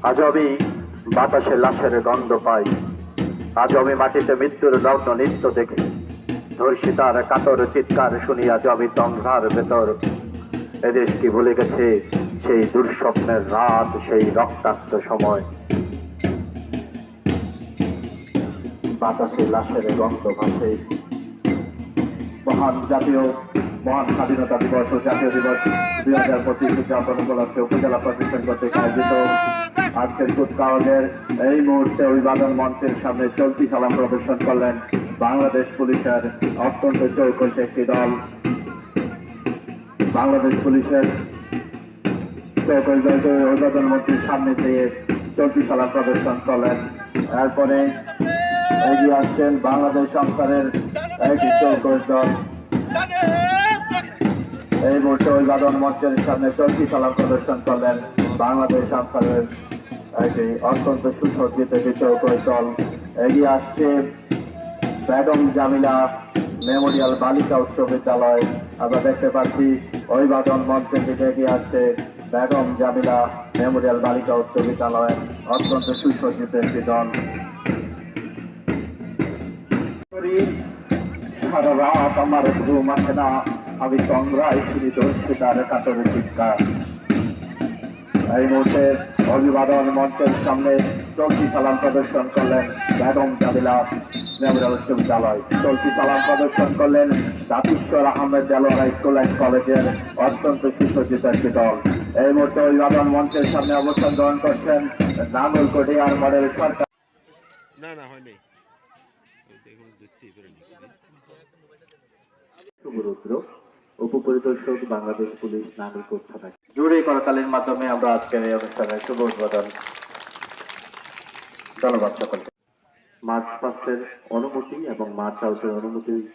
আজ আমি বাতাসে লাশের গন্ধ পাই, আজ আমি মাটিতে মৃত্যুর নগ্ন নৃত্য দেখি, ধর্ষিতার কাতর চিৎকার শুনি আজ আমি তন্দ্রার ভেতর। এদেশ কি ভুলে গেছে সেই দুঃস্বপ্নের রাত, সেই রক্তাক্ত সময়? বাতাসে লাশের গন্ধ ভাসে। মহান স্বাধীনতা দিবস ও জাতীয় দিবস 2025 উদযাপন উপলক্ষে উপজেলা প্রশাসন কর্তৃক আয়োজিত আজকের কুচকাওয়াজের এই মুহূর্তে অভিবাদন মঞ্চের সামনে চলতি সালাম প্রদর্শন করলেন বাংলাদেশ পুলিশের অত্যন্ত চৌকস একটি দল। বাংলাদেশ পুলিশের চৌকস দলকে অভিবাদন মঞ্চের সামনে দিয়ে চলতি সালাম প্রদর্শন করলেন। এরপরে এগিয়ে আসছেন বাংলাদেশ সরকারের একটি চৌকস দল। এই মুহূর্তে অভিবাদন মঞ্চের সামনে চলতি সালাম প্রদর্শন করলেন বাংলাদেশ সরকারের একটি অত্যন্ত সুসজ্জিত একটি চৌকস দল। এগিয়ে আসছে বেগম জামিলা মেমোরিয়াল বালিকা উচ্চ বিদ্যালয়। আমরা দেখতে পাচ্ছি অভিবাদন মঞ্চের দিকে এগিয়ে আসছে বেগম জামিলা মেমোরিয়াল বালিকা উচ্চ বিদ্যালয়ের অত্যন্ত সুসজ্জিত একটি দল। সারা রাত আমার ঘুম আসে না, আমি তন্দ্রায় শুনি ধর্ষিতার কাতর চিৎকার। এই মুহূর্তে অভিবাদন মঞ্চের সামনে চলতি সালাম প্রদর্শন করলেন বেগম জামিলা মেমোরিয়াল উচ্চ বিদ্যালয়। চলতি সালাম প্রদর্শন করলেন জাতিশ্বর আহমেদ দেলোয়ার স্কুল অ্যান্ড কলেজের অত্যন্ত সুসজ্জিত একটি দল। এই মুহূর্তে অভিবাদন মঞ্চের সামনে অবস্থান গ্রহণ করছেন নাঙ্গলকোট এয়ার মডেল সরকার। শুভরুদ্র, উপপরিদর্শক, বাংলাদেশ পুলিশ, নাঙ্গলকোট থানা। জুড়ে করতালির মাধ্যমে আমরা আজকের এই অনুষ্ঠানের শুভ উদ্বোধন। ধন্যবাদ সকলকে। মার্চ পাস্টের অনুমতি এবং মার্চ আউটের অনুমতি